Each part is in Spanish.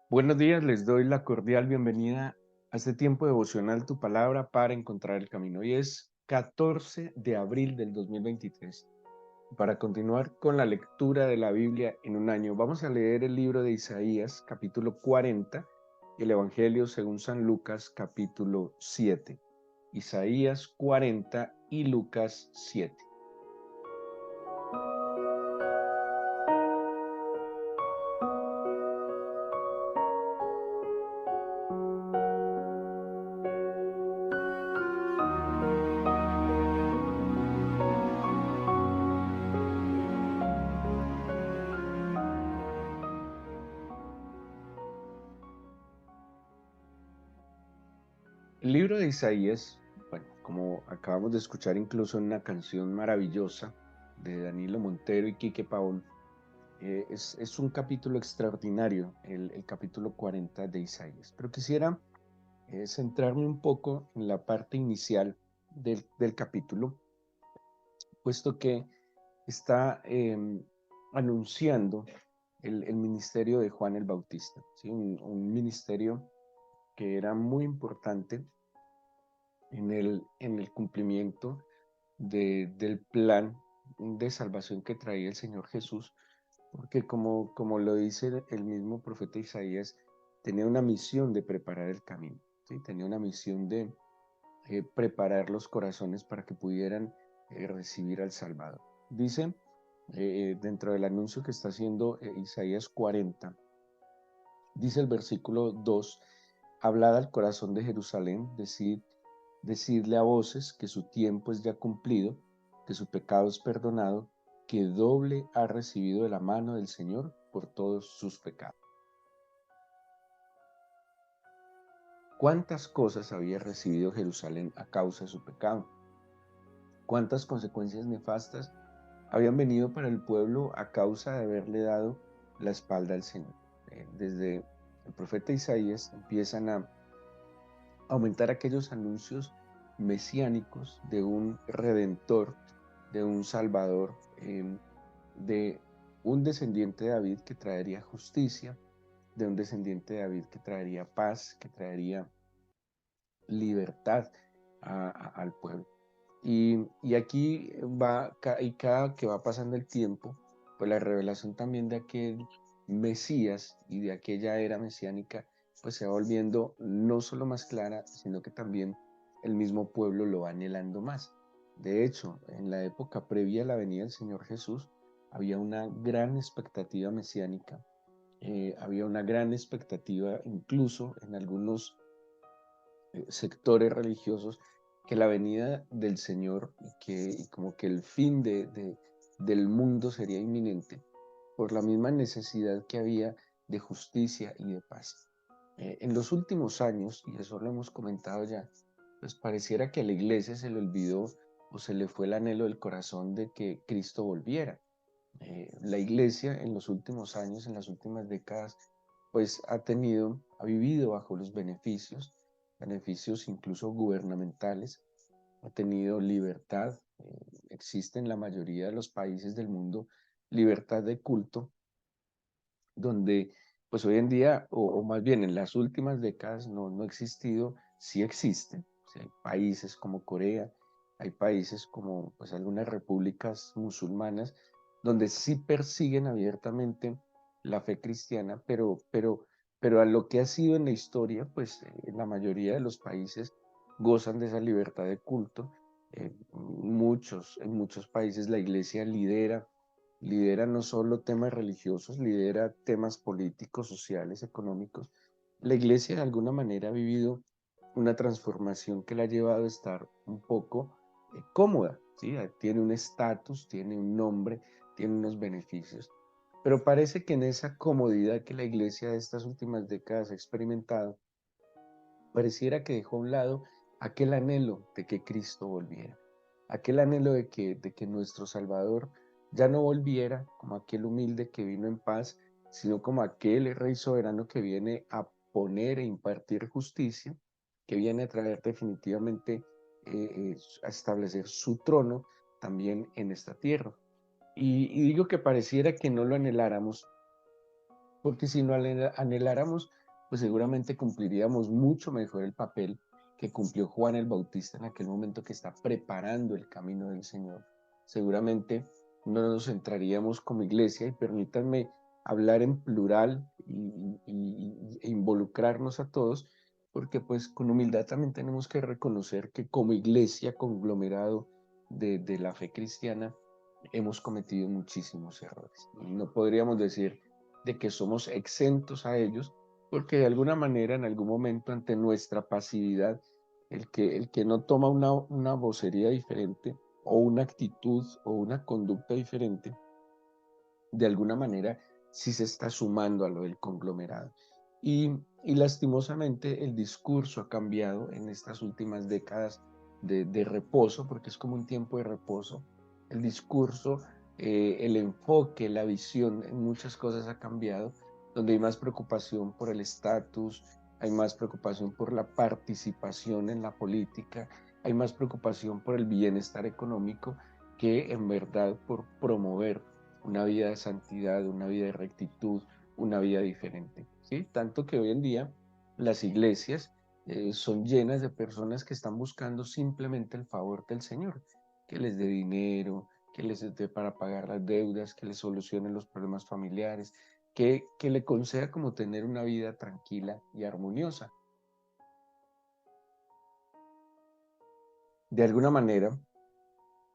Buenos días, les doy la cordial bienvenida a este tiempo devocional Tu Palabra para encontrar el camino. Hoy es 14 de abril del 2023. Para continuar con la lectura de la Biblia en un año, vamos a leer el libro de Isaías, capítulo 40, y el Evangelio según San Lucas, capítulo 7. Isaías 40 y Lucas 7. El libro de Isaías, bueno, como acabamos de escuchar incluso en una canción maravillosa de Danilo Montero y Quique Paul, es un capítulo extraordinario, el capítulo 40 de Isaías. Pero quisiera centrarme un poco en la parte inicial del capítulo, puesto que está anunciando el ministerio de Juan el Bautista, ¿sí? Un ministerio que era muy importante en el cumplimiento del plan de salvación que traía el Señor Jesús, porque como lo dice el mismo profeta Isaías, tenía una misión de preparar el camino, ¿sí? Tenía una misión de preparar los corazones para que pudieran recibir al Salvador. Dice, dentro del anuncio que está haciendo Isaías 40, dice el versículo 2: hablad al corazón de Jerusalén, decidle a voces que su tiempo es ya cumplido, que su pecado es perdonado, que doble ha recibido de la mano del Señor por todos sus pecados. ¿Cuántas cosas había recibido Jerusalén a causa de su pecado? ¿Cuántas consecuencias nefastas habían venido para el pueblo a causa de haberle dado la espalda al Señor? Desde el profeta Isaías empiezan a aumentar aquellos anuncios mesiánicos de un redentor, de un salvador, de un descendiente de David que traería justicia, de un descendiente de David que traería paz, que traería libertad al pueblo. Y aquí va, y cada que va pasando el tiempo, pues la revelación también de aquel Mesías y de aquella era mesiánica, pues se va volviendo no solo más clara, sino que también el mismo pueblo lo va anhelando más. De hecho, en la época previa a la venida del Señor Jesús, había una gran expectativa mesiánica, había una gran expectativa incluso en algunos sectores religiosos, que la venida del Señor y como que el fin del mundo sería inminente por la misma necesidad que había de justicia y de paz. En los últimos años, y eso lo hemos comentado ya, pues pareciera que a la iglesia se le olvidó o se le fue el anhelo del corazón de que Cristo volviera. La iglesia en los últimos años, en las últimas décadas, pues ha vivido bajo los beneficios incluso gubernamentales, ha tenido libertad, existe en la mayoría de los países del mundo libertad de culto, donde pues hoy en día, o más bien en las últimas décadas, no ha existido, sí existe. O sea, hay países como Corea, hay países como pues algunas repúblicas musulmanas, donde sí persiguen abiertamente la fe cristiana, pero a lo que ha sido en la historia, pues en la mayoría de los países gozan de esa libertad de culto. En muchos países la iglesia lidera no solo temas religiosos, lidera temas políticos, sociales, económicos. La iglesia de alguna manera ha vivido una transformación que la ha llevado a estar un poco cómoda, ¿sí? Tiene un estatus, tiene un nombre, tiene unos beneficios, pero parece que en esa comodidad que la iglesia de estas últimas décadas ha experimentado, pareciera que dejó a un lado aquel anhelo de que Cristo volviera, aquel anhelo de que nuestro Salvador ya no volviera como aquel humilde que vino en paz, sino como aquel rey soberano que viene a poner e impartir justicia, que viene a traer definitivamente, a establecer su trono también en esta tierra. Y digo que pareciera que no lo anheláramos, porque si no anheláramos, pues seguramente cumpliríamos mucho mejor el papel que cumplió Juan el Bautista en aquel momento que está preparando el camino del Señor. Seguramente no nos centraríamos como iglesia, y permítanme hablar en plural e involucrarnos a todos, porque pues con humildad también tenemos que reconocer que como iglesia, conglomerado de la fe cristiana, hemos cometido muchísimos errores. No podríamos decir de que somos exentos a ellos, porque de alguna manera, en algún momento, ante nuestra pasividad, el que no toma una vocería diferente o una actitud o una conducta diferente, de alguna manera sí se está sumando a lo del conglomerado. Y lastimosamente el discurso ha cambiado en estas últimas décadas de reposo, porque es como un tiempo de reposo. El discurso, el enfoque, la visión en muchas cosas ha cambiado, donde hay más preocupación por el estatus, hay más preocupación por la participación en la política, hay más preocupación por el bienestar económico que en verdad por promover una vida de santidad, una vida de rectitud, una vida diferente, ¿sí? Tanto que hoy en día las iglesias son llenas de personas que están buscando simplemente el favor del Señor, que les dé dinero, que les dé para pagar las deudas, que les solucione los problemas familiares, que le conceda como tener una vida tranquila y armoniosa. De alguna manera,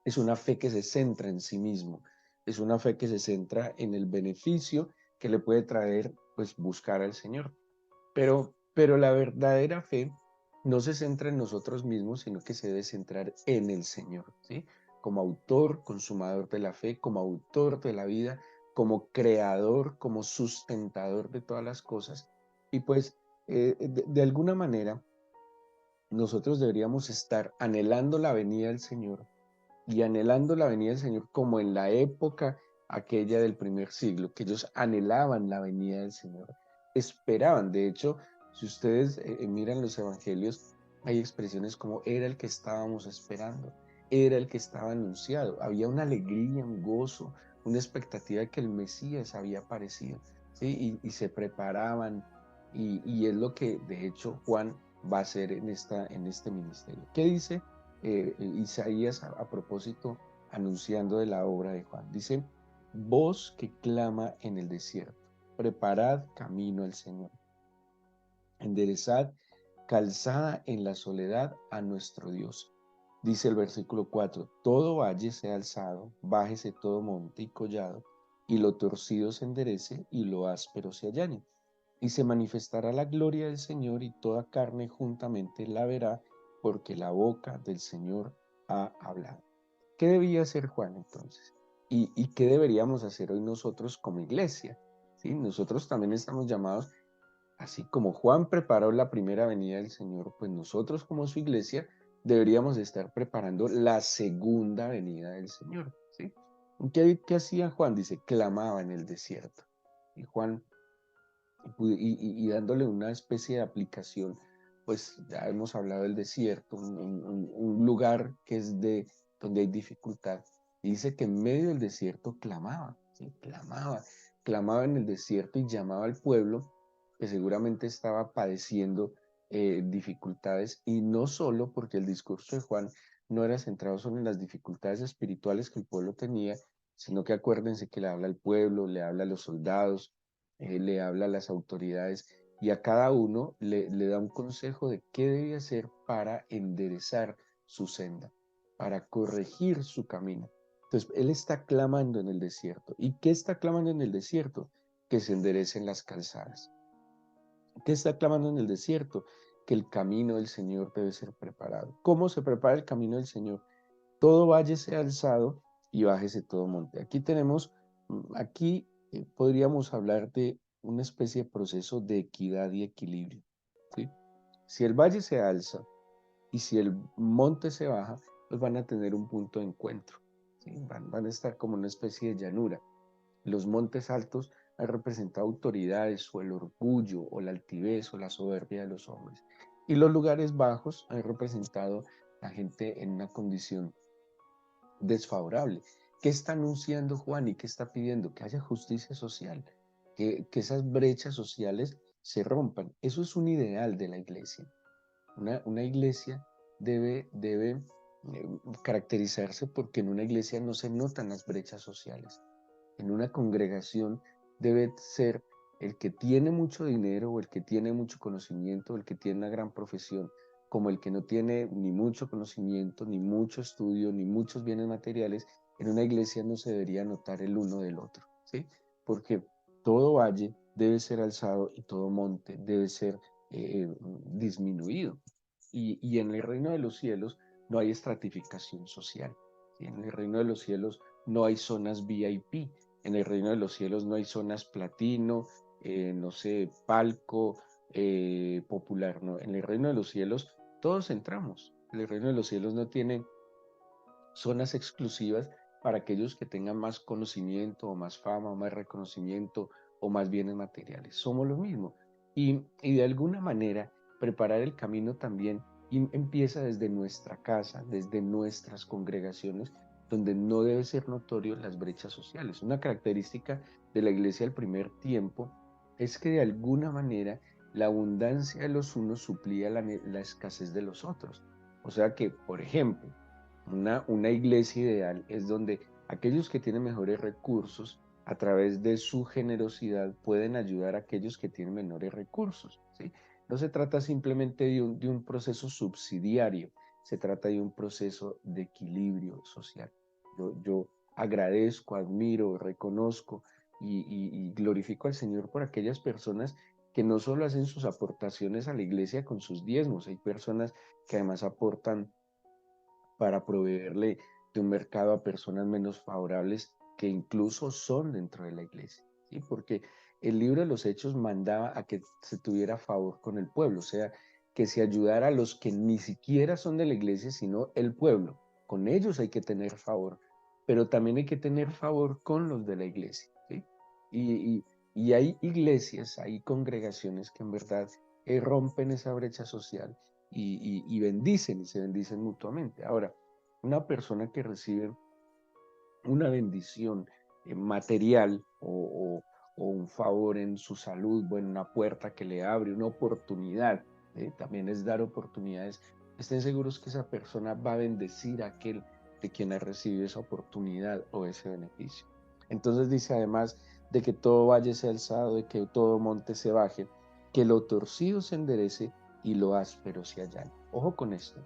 es una fe que se centra en sí mismo, es una fe que se centra en el beneficio que le puede traer, pues, buscar al Señor. Pero la verdadera fe no se centra en nosotros mismos, sino que se debe centrar en el Señor, ¿sí? Como autor, consumador de la fe, como autor de la vida, como creador, como sustentador de todas las cosas. Y pues, de alguna manera, nosotros deberíamos estar anhelando la venida del Señor, y anhelando la venida del Señor como en la época aquella del primer siglo, que ellos anhelaban la venida del Señor, esperaban. De hecho, si ustedes miran los evangelios, hay expresiones como era el que estábamos esperando, era el que estaba anunciado. Había una alegría, un gozo, una expectativa de que el Mesías había aparecido, ¿sí? Y se preparaban, y es lo que de hecho Juan va a hacer en este ministerio. ¿Qué dice Isaías a propósito, anunciando de la obra de Juan? Dice: voz que clama en el desierto, preparad camino al Señor, enderezad calzada en la soledad a nuestro Dios. Dice el versículo 4: todo valle sea alzado, bájese todo monte y collado, y lo torcido se enderece y lo áspero se allane. Y se manifestará la gloria del Señor, y toda carne juntamente la verá, porque la boca del Señor ha hablado. ¿Qué debía hacer Juan entonces? ¿Y qué deberíamos hacer hoy nosotros como iglesia? ¿Sí? Nosotros también estamos llamados, así como Juan preparó la primera venida del Señor, pues nosotros como su iglesia deberíamos estar preparando la segunda venida del Señor. ¿Sí? ¿Qué hacía Juan? Dice: clamaba en el desierto. Y Juan, y dándole una especie de aplicación, pues ya hemos hablado del desierto, un lugar que es donde hay dificultad. Y dice que en medio del desierto clamaba, ¿sí? Clamaba en el desierto y llamaba al pueblo que seguramente estaba padeciendo dificultades, y no solo porque el discurso de Juan no era centrado solo en las dificultades espirituales que el pueblo tenía, sino que acuérdense que le habla al pueblo, le habla a los soldados, le habla a las autoridades, y a cada uno le da un consejo de qué debe hacer para enderezar su senda, para corregir su camino. Entonces, él está clamando en el desierto. ¿Y qué está clamando en el desierto? Que se enderecen las calzadas. ¿Qué está clamando en el desierto? Que el camino del Señor debe ser preparado. ¿Cómo se prepara el camino del Señor? Todo valle sea alzado y bájese todo monte. Aquí tenemos, aquí podríamos hablar de una especie de proceso de equidad y equilibrio, ¿sí? Si el valle se alza y si el monte se baja, pues van a tener un punto de encuentro, ¿sí? Van a estar como una especie de llanura. Los montes altos han representado autoridades o el orgullo o la altivez o la soberbia de los hombres. Y los lugares bajos han representado a gente en una condición desfavorable. ¿Qué está anunciando Juan y qué está pidiendo? Que haya justicia social, que esas brechas sociales se rompan. Eso es un ideal de la iglesia. Una iglesia debe caracterizarse porque en una iglesia no se notan las brechas sociales. En una congregación debe ser el que tiene mucho dinero o el que tiene mucho conocimiento, o el que tiene una gran profesión, como el que no tiene ni mucho conocimiento, ni mucho estudio, ni muchos bienes materiales. En una iglesia no se debería notar el uno del otro, ¿sí? Porque todo valle debe ser alzado y todo monte debe ser disminuido. Y en el reino de los cielos no hay estratificación social, ¿sí? En el reino de los cielos no hay zonas VIP, en el reino de los cielos no hay zonas platino, no sé, palco, popular, no. En el reino de los cielos todos entramos. El reino de los cielos no tiene zonas exclusivas para aquellos que tengan más conocimiento o más fama o más reconocimiento o más bienes materiales. Somos lo mismo. Y de alguna manera preparar el camino también empieza desde nuestra casa, desde nuestras congregaciones, donde no debe ser notorio las brechas sociales. Una característica de la iglesia del primer tiempo es que de alguna manera la abundancia de los unos suplía la escasez de los otros. O sea que, por ejemplo, una iglesia ideal es donde aquellos que tienen mejores recursos, a través de su generosidad, pueden ayudar a aquellos que tienen menores recursos, ¿sí? No se trata simplemente de un proceso subsidiario, se trata de un proceso de equilibrio social. Yo agradezco, admiro, reconozco y glorifico al Señor por aquellas personas que no solo hacen sus aportaciones a la iglesia con sus diezmos, hay personas que además aportan para proveerle de un mercado a personas menos favorables que incluso son dentro de la iglesia, ¿sí? Porque el libro de los Hechos mandaba a que se tuviera favor con el pueblo, o sea, que se ayudara a los que ni siquiera son de la iglesia, sino el pueblo. Con ellos hay que tener favor, pero también hay que tener favor con los de la iglesia, ¿sí? Y, y, y hay iglesias, hay congregaciones que en verdad rompen esa brecha social y bendicen y se bendicen mutuamente. Ahora, una persona que recibe una bendición material o un favor en su salud, bueno, una puerta que le abre, una oportunidad, también es dar oportunidades, estén seguros que esa persona va a bendecir a aquel de quien ha recibido esa oportunidad o ese beneficio. Entonces dice además de que todo valle sea alzado, de que todo monte se baje, que lo torcido se enderece y lo áspero se allane. Ojo con esto,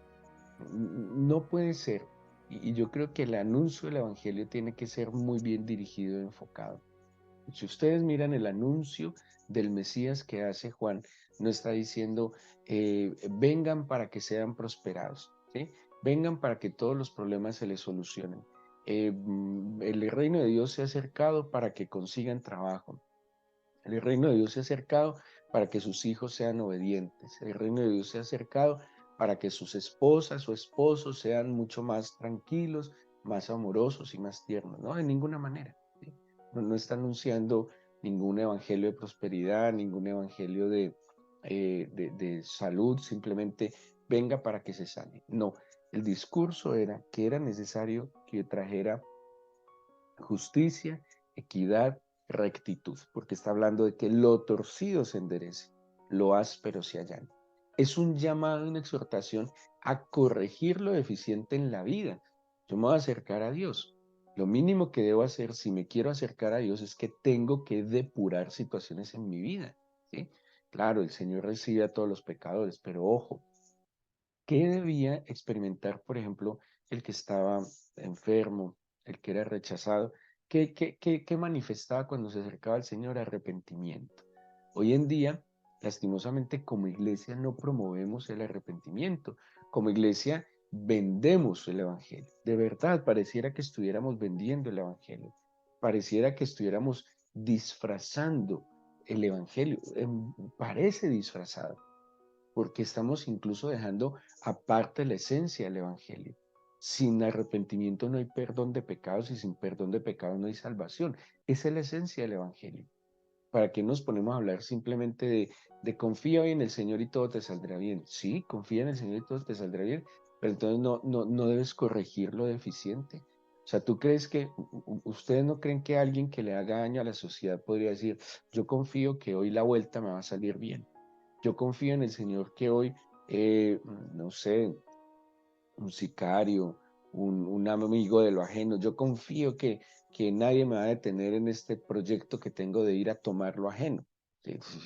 no puede ser, y yo creo que el anuncio del Evangelio tiene que ser muy bien dirigido y enfocado. Si ustedes miran el anuncio del Mesías que hace Juan, no está diciendo, vengan para que sean prosperados, ¿sí? Vengan para que todos los problemas se les solucionen. El reino de Dios se ha acercado para que consigan trabajo. El reino de Dios se ha acercado para que sus hijos sean obedientes. El reino de Dios se ha acercado para que sus esposas o esposos sean mucho más tranquilos, más amorosos y más tiernos. No, de ninguna manera. ¿Sí? No está anunciando ningún evangelio de prosperidad, ningún evangelio de salud, simplemente venga para que se sane. No, el discurso era que era necesario que trajera justicia, equidad, rectitud, porque está hablando de que lo torcido se enderece, lo áspero se allane. Es un llamado, una exhortación a corregir lo deficiente en la vida. Yo me voy a acercar a Dios. Lo mínimo que debo hacer si me quiero acercar a Dios es que tengo que depurar situaciones en mi vida, ¿sí? Claro, el Señor recibe a todos los pecadores, pero ojo, ¿qué debía experimentar, por ejemplo, el que estaba enfermo, el que era rechazado? ¿Qué manifestaba cuando se acercaba al Señor? Arrepentimiento. Hoy en día, lastimosamente, como iglesia no promovemos el arrepentimiento. Como iglesia vendemos el Evangelio. De verdad, pareciera que estuviéramos vendiendo el Evangelio. Pareciera que estuviéramos disfrazando el Evangelio. Parece disfrazado porque estamos incluso dejando aparte la esencia del Evangelio. Sin arrepentimiento no hay perdón de pecados y sin perdón de pecados no hay salvación. Esa es la esencia del Evangelio. ¿Para qué nos ponemos a hablar simplemente de confía en el Señor y todo te saldrá bien? Sí, confía en el Señor y todo te saldrá bien, pero entonces no debes corregir lo deficiente. O sea, ¿tú crees que, ustedes no creen que alguien que le haga daño a la sociedad podría decir, yo confío que hoy la vuelta me va a salir bien? Yo confío en el Señor que hoy, no sé, un sicario, un amigo de lo ajeno. Yo confío que nadie me va a detener en este proyecto que tengo de ir a tomar lo ajeno. Sí, sí,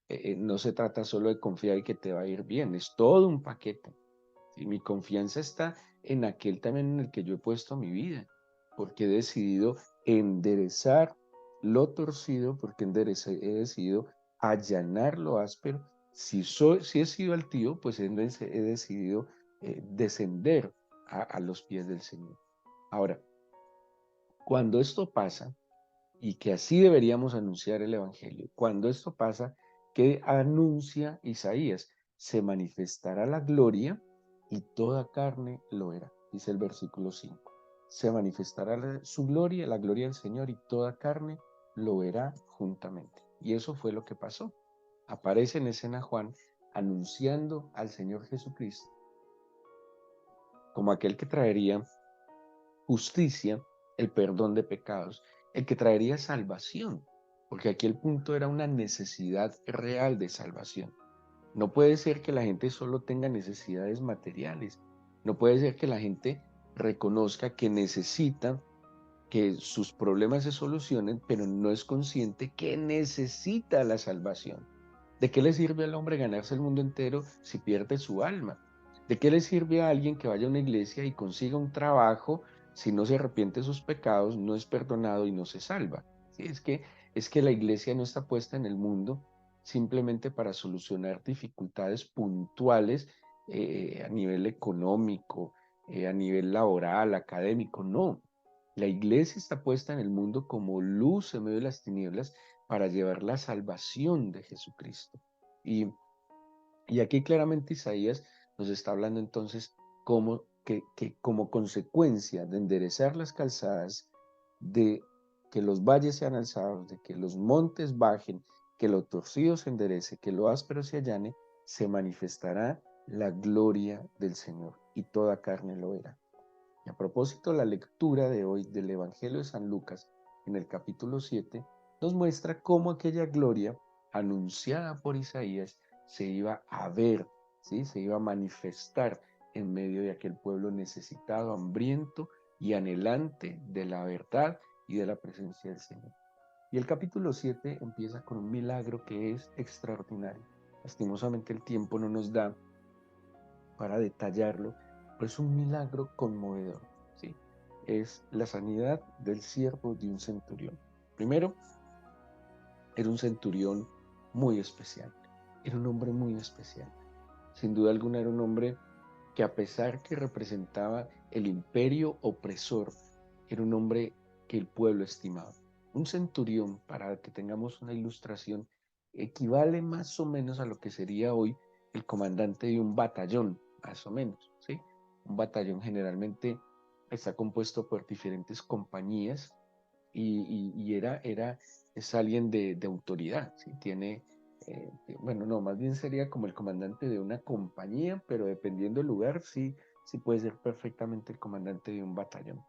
sí. No se trata solo de confiar y que te va a ir bien, es todo un paquete. ¿Sí? Mi confianza está en aquel también en el que yo he puesto mi vida, porque he decidido enderezar lo torcido, porque he decidido allanar lo áspero. Si he sido altivo, pues he decidido descender a los pies del Señor. Ahora, cuando esto pasa, y que así deberíamos anunciar el Evangelio, cuando esto pasa, ¿qué anuncia Isaías? Se manifestará la gloria y toda carne lo verá, dice el versículo 5. Se manifestará su gloria, la gloria del Señor, y toda carne lo verá juntamente. Y eso fue lo que pasó. Aparece en escena Juan anunciando al Señor Jesucristo como aquel que traería justicia, el perdón de pecados, el que traería salvación, porque aquí el punto era una necesidad real de salvación. No puede ser que la gente solo tenga necesidades materiales, no puede ser que la gente reconozca que necesita que sus problemas se solucionen, pero no es consciente que necesita la salvación. ¿De qué le sirve al hombre ganarse el mundo entero si pierde su alma? ¿De qué le sirve a alguien que vaya a una iglesia y consiga un trabajo si no se arrepiente de sus pecados, no es perdonado y no se salva? Sí, es que la iglesia no está puesta en el mundo simplemente para solucionar dificultades puntuales a nivel económico, a nivel laboral, académico, no. La iglesia está puesta en el mundo como luz en medio de las tinieblas para llevar la salvación de Jesucristo. Y, y aquí claramente Isaías nos está hablando entonces que como consecuencia de enderezar las calzadas, de que los valles sean alzados, de que los montes bajen, que lo torcido se enderece, que lo áspero se allane, se manifestará la gloria del Señor y toda carne lo verá. Y a propósito, la lectura de hoy del Evangelio de San Lucas, en el capítulo 7, nos muestra cómo aquella gloria anunciada por Isaías se iba a ver, ¿sí? Se iba a manifestar en medio de aquel pueblo necesitado, hambriento y anhelante de la verdad y de la presencia del Señor. Y el capítulo 7 empieza con un milagro que es extraordinario. Lastimosamente el tiempo no nos da para detallarlo, pero es un milagro conmovedor, ¿sí? Es la sanidad del siervo de un centurión. Primero, era un centurión muy especial, era un hombre muy especial. Sin duda alguna era un hombre que a pesar que representaba el imperio opresor, era un hombre que el pueblo estimaba. Un centurión, para que tengamos una ilustración, equivale más o menos a lo que sería hoy el comandante de un batallón, más o menos, ¿sí? Un batallón generalmente está compuesto por diferentes compañías es alguien de autoridad, ¿sí? Bueno, no, más bien sería como el comandante de una compañía, pero dependiendo del lugar, sí, sí puede ser perfectamente el comandante de un batallón.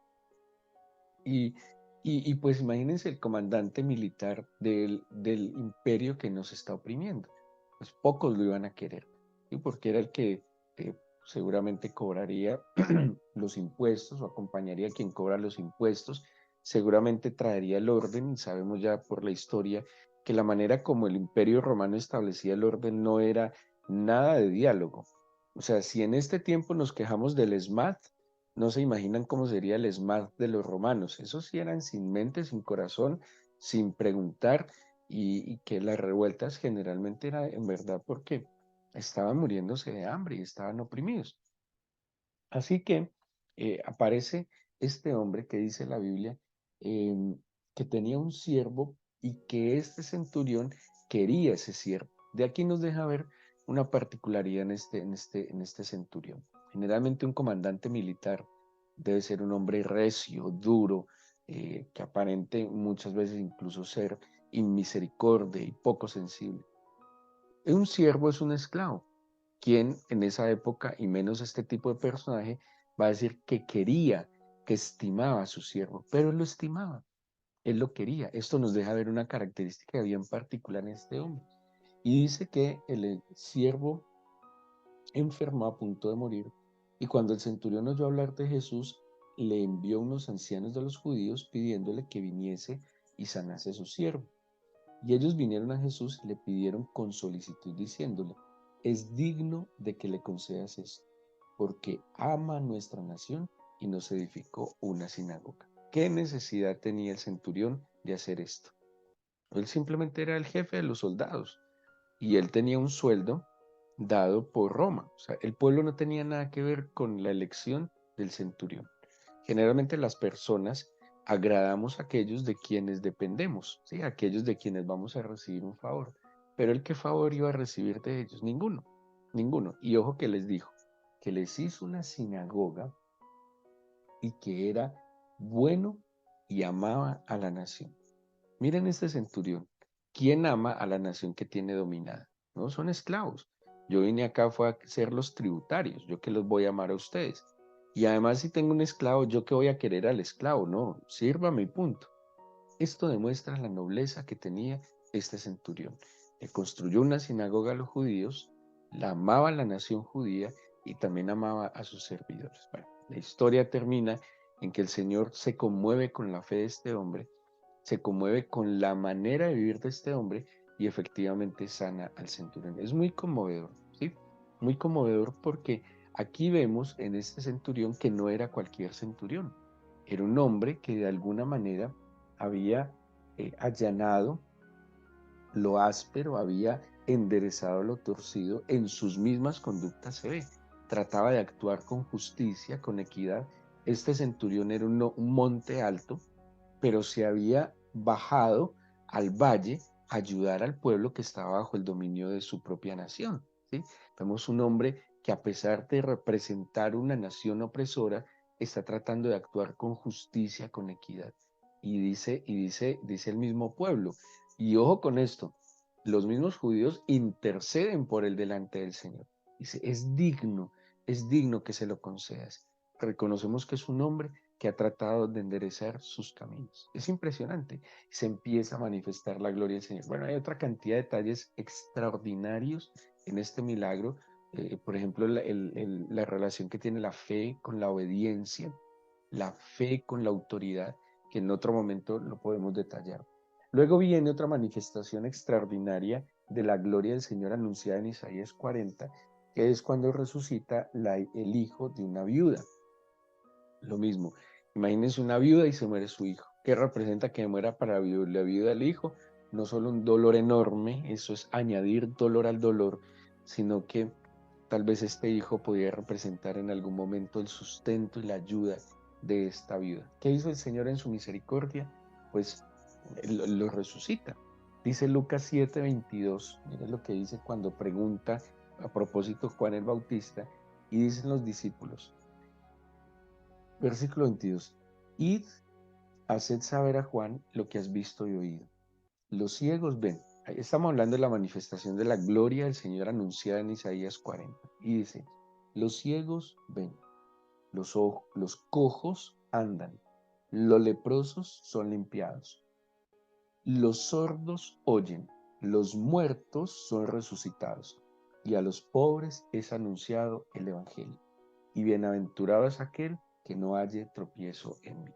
Y, y pues imagínense el comandante militar del imperio que nos está oprimiendo. Pues pocos lo iban a querer, ¿sí? Porque era el que seguramente cobraría los impuestos o acompañaría a quien cobra los impuestos, seguramente traería el orden y sabemos ya por la historia que la manera como el imperio romano establecía el orden no era nada de diálogo. O sea, si en este tiempo nos quejamos del ESMAD, no se imaginan cómo sería el ESMAD de los romanos. Esos sí eran sin mente, sin corazón, sin preguntar, y que las revueltas generalmente era en verdad porque estaban muriéndose de hambre y estaban oprimidos. Así que aparece este hombre que dice la Biblia que tenía un siervo y que este centurión quería ese siervo. De aquí nos deja ver una particularidad en este centurión. Generalmente un comandante militar debe ser un hombre recio, duro, que aparente muchas veces incluso ser inmisericordia y poco sensible. Un siervo es un esclavo, quien en esa época, y menos este tipo de personaje, va a decir que quería que estimaba a su siervo, pero él lo estimaba, él lo quería. Esto nos deja ver una característica bien particular en este hombre. Y dice que el siervo enfermó a punto de morir, y cuando el centurión oyó hablar de Jesús, le envió unos ancianos de los judíos pidiéndole que viniese y sanase a su siervo. Y ellos vinieron a Jesús y le pidieron con solicitud diciéndole, es digno de que le concedas esto, porque ama a nuestra nación y nos edificó una sinagoga. ¿Qué necesidad tenía el centurión de hacer esto? Él simplemente era el jefe de los soldados y él tenía un sueldo dado por Roma. O sea, el pueblo no tenía nada que ver con la elección del centurión. Generalmente las personas agradamos a aquellos de quienes dependemos, ¿sí? Aquellos de quienes vamos a recibir un favor. Pero el qué favor iba a recibir de ellos, ninguno, ninguno. Y ojo que les dijo, que les hizo una sinagoga y que era bueno y amaba a la nación. Miren este centurión. ¿Quién ama a la nación que tiene dominada? No, son esclavos. Yo vine acá fue a ser los tributarios. Yo que los voy a amar a ustedes. Y además si tengo un esclavo, yo que voy a querer al esclavo. No, sírvame y punto. Esto demuestra la nobleza que tenía este centurión. Le construyó una sinagoga a los judíos, la amaba a la nación judía y también amaba a sus servidores. Bueno, la historia termina en que el Señor se conmueve con la fe de este hombre, se conmueve con la manera de vivir de este hombre y efectivamente sana al centurión. Es muy conmovedor, ¿sí? Muy conmovedor porque aquí vemos en este centurión que no era cualquier centurión. Era un hombre que de alguna manera había allanado lo áspero, había enderezado lo torcido, en sus mismas conductas se ve. Trataba de actuar con justicia, con equidad. Este centurión era un monte alto, pero se había bajado al valle a ayudar al pueblo que estaba bajo el dominio de su propia nación, ¿sí? Vemos un hombre que a pesar de representar una nación opresora, está tratando de actuar con justicia, con equidad. Dice el mismo pueblo. Y ojo con esto, los mismos judíos interceden por él delante del Señor. Dice, es digno que se lo concedas. Reconocemos que es un hombre que ha tratado de enderezar sus caminos. Es impresionante. Se empieza a manifestar la gloria del Señor. Bueno, hay otra cantidad de detalles extraordinarios en este milagro. Por ejemplo, la relación que tiene la fe con la obediencia, la fe con la autoridad, que en otro momento lo podemos detallar. Luego viene otra manifestación extraordinaria de la gloria del Señor anunciada en Isaías 40, que es cuando resucita el hijo de una viuda. Lo mismo, imagínense una viuda y se muere su hijo. ¿Qué representa que muera para la viuda del hijo? No solo un dolor enorme, eso es añadir dolor al dolor, sino que tal vez este hijo podía representar en algún momento el sustento y la ayuda de esta viuda. ¿Qué hizo el Señor en su misericordia? Pues lo resucita. Dice Lucas 7:22, miren lo que dice cuando pregunta a propósito Juan el Bautista, y dicen los discípulos, versículo 22. Id, haced saber a Juan lo que has visto y oído. Los ciegos ven. Ahí estamos hablando de la manifestación de la gloria del Señor anunciada en Isaías 40. Y dice, los ciegos ven, los cojos andan, los leprosos son limpiados, los sordos oyen, los muertos son resucitados, y a los pobres es anunciado el Evangelio. Y bienaventurado es aquel que no halle tropiezo en mí.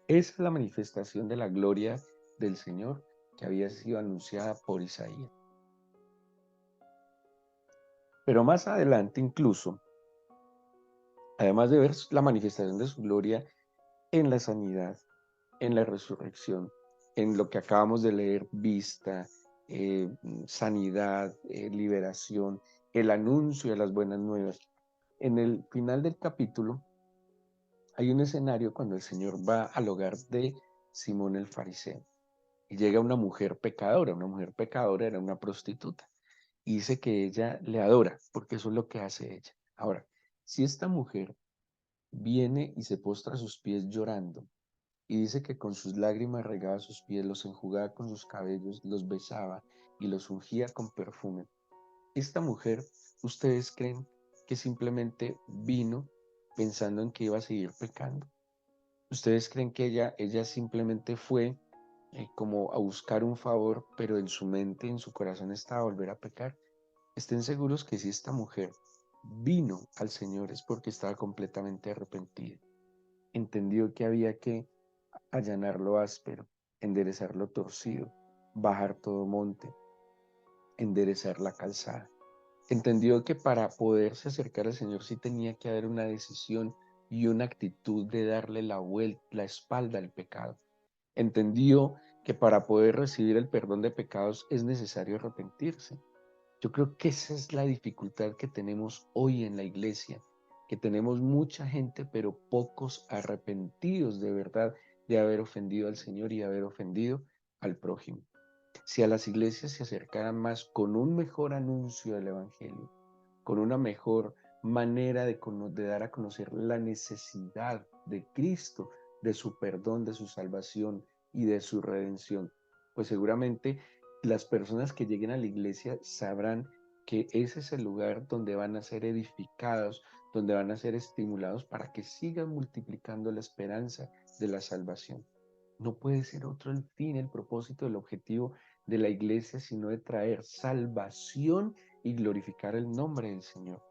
Esa es la manifestación de la gloria del Señor que había sido anunciada por Isaías. Pero más adelante incluso, además de ver la manifestación de su gloria en la sanidad, en la resurrección, en lo que acabamos de leer, vista, sanidad, liberación, el anuncio de las buenas nuevas. En el final del capítulo hay un escenario cuando el Señor va al hogar de Simón el fariseo y llega una mujer pecadora era una prostituta y dice que ella le adora porque eso es lo que hace ella. Ahora, si esta mujer viene y se postra a sus pies llorando y dice que con sus lágrimas regaba sus pies, los enjugaba con sus cabellos, los besaba y los ungía con perfume, esta mujer, ¿ustedes creen que simplemente vino pensando en que iba a seguir pecando. ¿Ustedes creen que ella simplemente fue como a buscar un favor, pero en su mente, en su corazón estaba a volver a pecar? Estén seguros que si esta mujer vino al Señor es porque estaba completamente arrepentida. Entendió que había que allanar lo áspero, enderezar lo torcido, bajar todo monte, enderezar la calzada. Entendió que para poderse acercar al Señor sí tenía que haber una decisión y una actitud de darle la vuelta, la espalda al pecado. Entendió que para poder recibir el perdón de pecados es necesario arrepentirse. Yo creo que esa es la dificultad que tenemos hoy en la iglesia, que tenemos mucha gente, pero pocos arrepentidos de verdad de haber ofendido al Señor y de haber ofendido al prójimo. Si a las iglesias se acercaran más con un mejor anuncio del Evangelio, con una mejor manera de dar a conocer la necesidad de Cristo, de su perdón, de su salvación y de su redención, pues seguramente las personas que lleguen a la iglesia sabrán que ese es el lugar donde van a ser edificados, donde van a ser estimulados para que sigan multiplicando la esperanza de la salvación. No puede ser otro el fin, el propósito, el objetivo de la iglesia, sino de traer salvación y glorificar el nombre del Señor.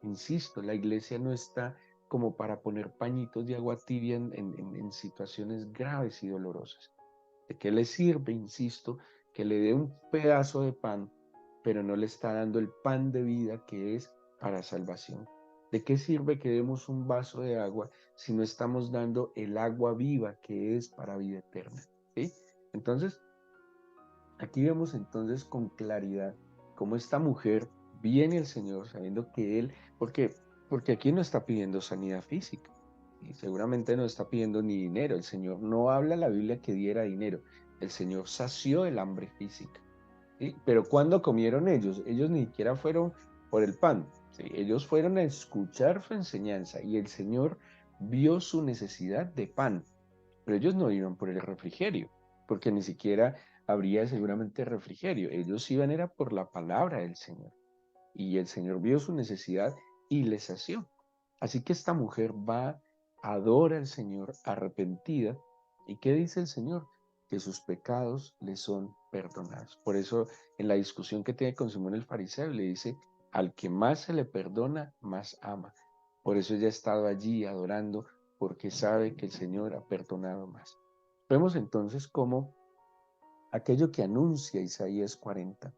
Insisto, la iglesia no está como para poner pañitos de agua tibia en situaciones graves y dolorosas. ¿De qué le sirve, insisto, que le dé un pedazo de pan, pero no le está dando el pan de vida que es para salvación? ¿De qué sirve que demos un vaso de agua si no estamos dando el agua viva que es para vida eterna? ¿Sí? Entonces, aquí vemos entonces con claridad cómo esta mujer viene al Señor sabiendo que Él, porque aquí no está pidiendo sanidad física y seguramente no está pidiendo ni dinero. El Señor no habla en la Biblia que diera dinero. El Señor sació el hambre física. ¿Sí? Pero ¿cuándo comieron ellos? Ellos ni siquiera fueron por el pan. ¿Sí? Ellos fueron a escuchar su enseñanza y el Señor vio su necesidad de pan. Pero ellos no iban por el refrigerio, porque ni siquiera habría seguramente refrigerio. Ellos iban era por la palabra del Señor. Y el Señor vio su necesidad y les sació. Así que esta mujer va, adora al Señor arrepentida. ¿Y qué dice el Señor? Que sus pecados le son perdonados. Por eso en la discusión que tiene con Simón el fariseo le dice, al que más se le perdona, más ama. Por eso ella ha estado allí adorando, porque sabe que el Señor ha perdonado más. Vemos entonces cómo aquello que anuncia Isaías 40,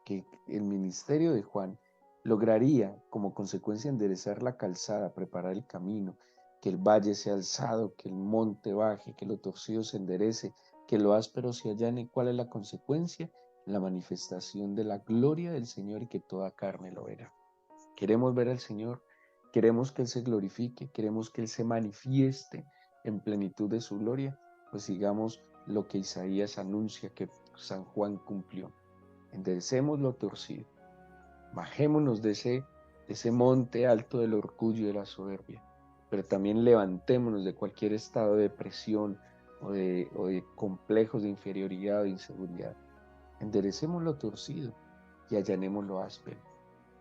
que el ministerio de Juan lograría como consecuencia enderezar la calzada, preparar el camino, que el valle sea alzado, que el monte baje, que lo torcido se enderece, que lo áspero se allane. ¿Cuál es la consecuencia? La manifestación de la gloria del Señor y que toda carne lo verá. Queremos ver al Señor, queremos que Él se glorifique, queremos que Él se manifieste en plenitud de su gloria, pues sigamos lo que Isaías anuncia que San Juan cumplió. Enderecemos lo torcido, bajémonos de ese monte alto del orgullo y de la soberbia, pero también levantémonos de cualquier estado de depresión o de complejos de inferioridad o de inseguridad. Enderecemos lo torcido y allanemos lo áspero,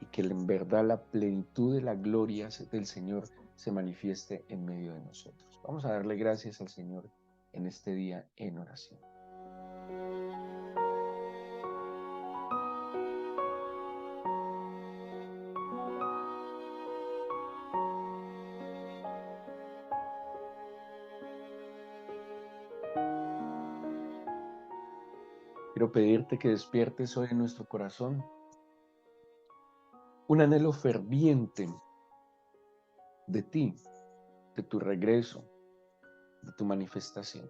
y que en verdad la plenitud de la gloria del Señor se manifieste en medio de nosotros. Vamos a darle gracias al Señor en este día en oración. Quiero pedirte que despiertes hoy en nuestro corazón un anhelo ferviente de ti, de tu regreso, de tu manifestación.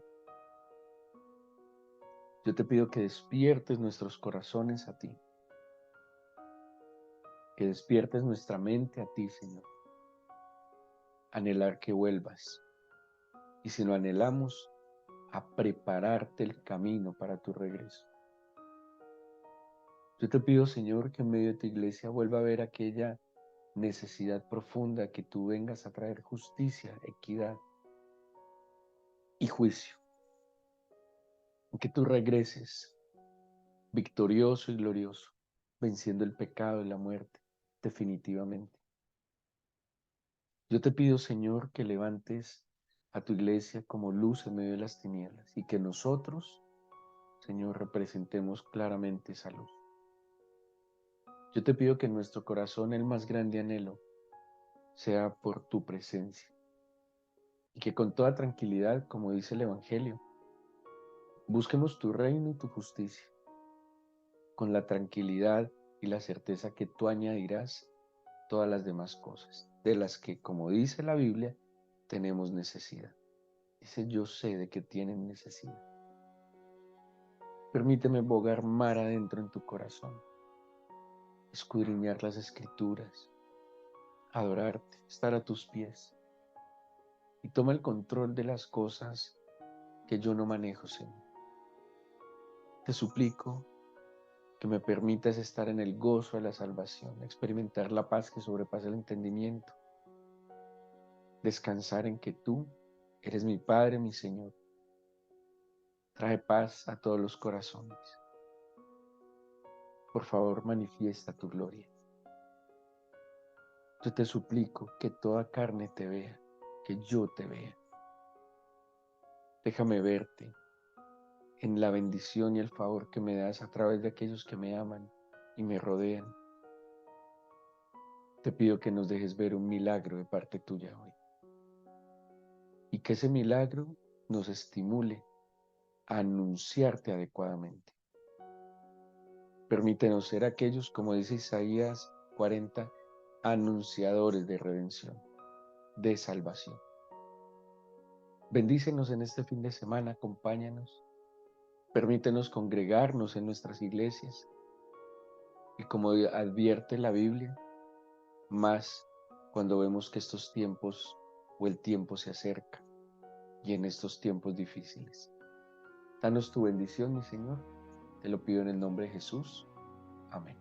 Yo te pido que despiertes nuestros corazones a ti, que despiertes nuestra mente a ti, Señor. Anhelar que vuelvas. Y si lo anhelamos, a prepararte el camino para tu regreso. Yo te pido, Señor, que en medio de tu iglesia vuelva a ver aquella necesidad profunda, que tú vengas a traer justicia, equidad y juicio. Que tú regreses victorioso y glorioso, venciendo el pecado y la muerte definitivamente. Yo te pido, Señor, que levantes a tu iglesia como luz en medio de las tinieblas y que nosotros, Señor, representemos claramente esa luz. Yo te pido que en nuestro corazón el más grande anhelo sea por tu presencia y que con toda tranquilidad, como dice el Evangelio, busquemos tu reino y tu justicia, con la tranquilidad y la certeza que tú añadirás todas las demás cosas, de las que, como dice la Biblia, tenemos necesidad. Dice, yo sé de que tienen necesidad. Permíteme bogar mar adentro en tu corazón, escudriñar las escrituras, adorarte, estar a tus pies. Y toma el control de las cosas que yo no manejo, Señor. Te suplico que me permitas estar en el gozo de la salvación, experimentar la paz que sobrepasa el entendimiento, descansar en que tú eres mi Padre, mi Señor. Trae paz a todos los corazones. Por favor, manifiesta tu gloria. Yo te suplico que toda carne te vea, que yo te vea. Déjame verte en la bendición y el favor que me das a través de aquellos que me aman y me rodean. Te pido que nos dejes ver un milagro de parte tuya hoy y que ese milagro nos estimule a anunciarte adecuadamente. Permítenos ser aquellos, como dice Isaías 40, anunciadores de redención, de salvación. Bendícenos en este fin de semana, acompáñanos, permítenos congregarnos en nuestras iglesias y como advierte la Biblia, más cuando vemos que estos tiempos o el tiempo se acerca y en estos tiempos difíciles. Danos tu bendición, mi Señor, te lo pido en el nombre de Jesús. Amén.